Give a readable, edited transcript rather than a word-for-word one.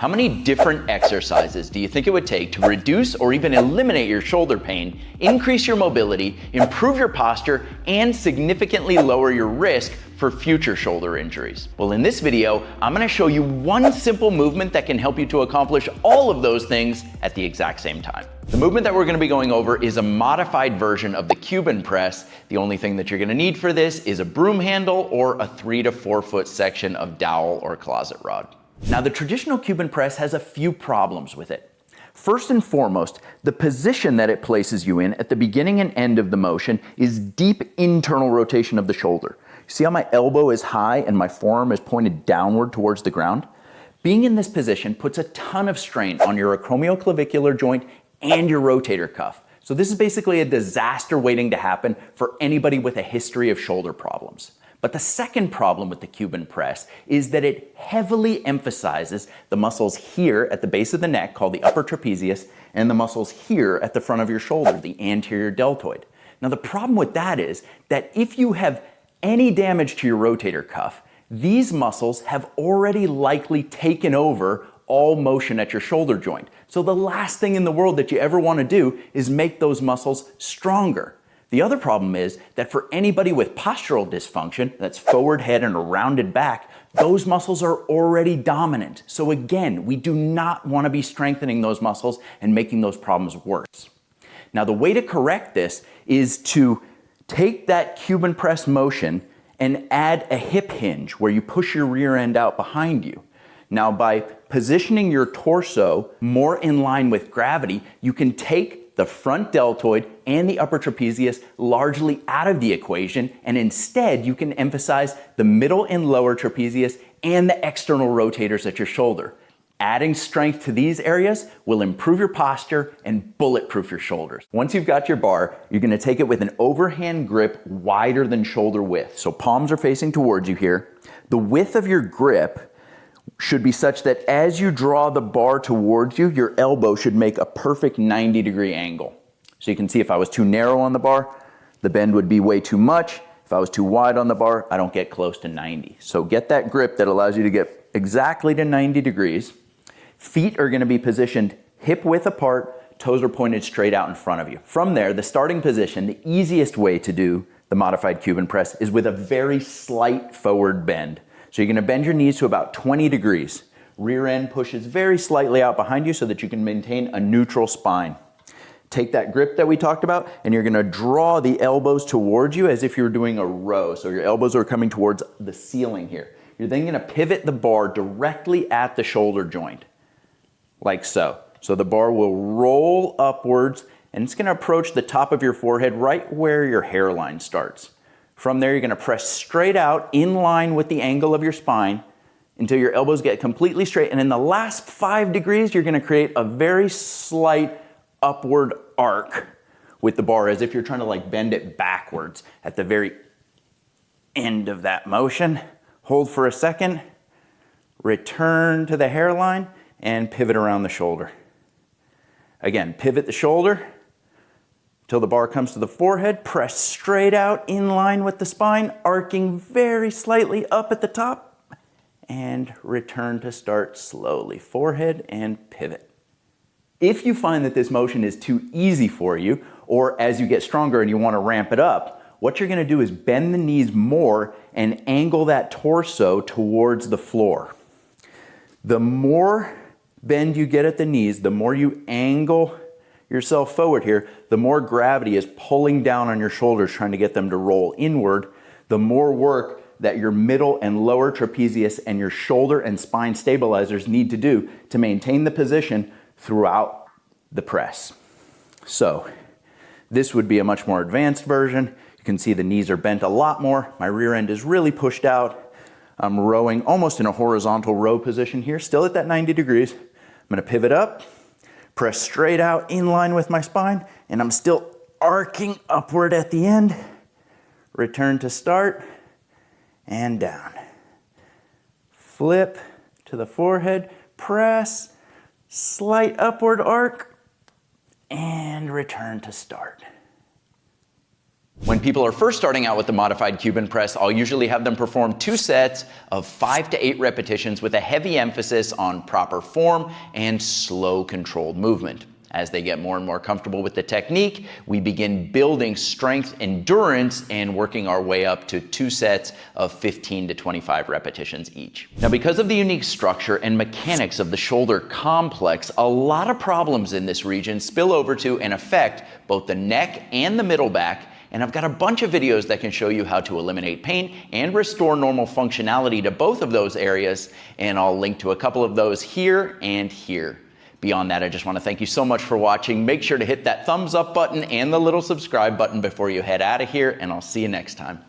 How many different exercises do you think it would take to reduce or even eliminate your shoulder pain, increase your mobility, improve your posture, and significantly lower your risk for future shoulder injuries? Well, in this video, I'm gonna show you one simple movement that can help you to accomplish all of those things at the exact same time. The movement that we're gonna be going over is a modified version of the Cuban press. The only thing that you're gonna need for this is a broom handle or a 3 to 4 foot section of dowel or closet rod. Now, the traditional Cuban press has a few problems with it. First and foremost, the position that it places you in at the beginning and end of the motion is deep internal rotation of the shoulder. See how my elbow is high and my forearm is pointed downward towards the ground? Being in this position puts a ton of strain on your acromioclavicular joint and your rotator cuff. So this is basically a disaster waiting to happen for anybody with a history of shoulder problems. But the second problem with the Cuban press is that it heavily emphasizes the muscles here at the base of the neck, called the upper trapezius, and the muscles here at the front of your shoulder, the anterior deltoid. Now, the problem with that is that if you have any damage to your rotator cuff, these muscles have already likely taken over all motion at your shoulder joint. So the last thing in the world that you ever want to do is make those muscles stronger. The other problem is that for anybody with postural dysfunction, that's forward head and a rounded back, those muscles are already dominant. So again, we do not want to be strengthening those muscles and making those problems worse. Now, the way to correct this is to take that Cuban press motion and add a hip hinge where you push your rear end out behind you. Now, by positioning your torso more in line with gravity, you can take the front deltoid and the upper trapezius largely out of the equation, and instead you can emphasize the middle and lower trapezius and the external rotators at your shoulder. Adding strength to these areas will improve your posture and bulletproof your shoulders. Once you've got your bar, you're gonna take it with an overhand grip wider than shoulder width. So palms are facing towards you here. The width of your grip should be such that as you draw the bar towards you, your elbow should make a perfect 90-degree angle. So you can see if I was too narrow on the bar, the bend would be way too much. If I was too wide on the bar, I don't get close to 90. So get that grip that allows you to get exactly to 90 degrees. Feet are gonna be positioned hip width apart, toes are pointed straight out in front of you. From there, the starting position, the easiest way to do the modified Cuban press is with a very slight forward bend. So you're gonna bend your knees to about 20 degrees. Rear end pushes very slightly out behind you so that you can maintain a neutral spine. Take that grip that we talked about and you're gonna draw the elbows towards you as if you were doing a row. So your elbows are coming towards the ceiling here. You're then gonna pivot the bar directly at the shoulder joint, like so. So the bar will roll upwards and it's gonna approach the top of your forehead right where your hairline starts. From there, you're gonna press straight out in line with the angle of your spine until your elbows get completely straight. And in the last 5 degrees, you're gonna create a very slight upward arc with the bar as if you're trying to like bend it backwards at the very end of that motion. Hold for a second, return to the hairline and pivot around the shoulder. Again, pivot the shoulder till the bar comes to the forehead, press straight out in line with the spine, arcing very slightly up at the top, and return to start slowly. Forehead and pivot. If you find that this motion is too easy for you, or as you get stronger and you want to ramp it up, what you're going to do is bend the knees more and angle that torso towards the floor. The more bend you get at the knees, the more you angle yourself forward here, the more gravity is pulling down on your shoulders trying to get them to roll inward, the more work that your middle and lower trapezius and your shoulder and spine stabilizers need to do to maintain the position throughout the press. So this would be a much more advanced version. You can see the knees are bent a lot more. My rear end is really pushed out. I'm rowing almost in a horizontal row position here, still at that 90 degrees. I'm gonna pivot up, press straight out in line with my spine, and I'm still arcing upward at the end. Return to start, and down. Flip to the forehead, press, slight upward arc, and return to start. When people are first starting out with the modified Cuban press, I'll usually have them perform 2 sets of 5 to 8 repetitions with a heavy emphasis on proper form and slow, controlled movement. As they get more and more comfortable with the technique, we begin building strength, endurance, and working our way up to 2 sets of 15 to 25 repetitions each. Now, because of the unique structure and mechanics of the shoulder complex, a lot of problems in this region spill over to and affect both the neck and the middle back. And I've got a bunch of videos that can show you how to eliminate pain and restore normal functionality to both of those areas. And I'll link to a couple of those here and here. Beyond that, I just want to thank you so much for watching. Make sure to hit that thumbs up button and the little subscribe button before you head out of here, and I'll see you next time.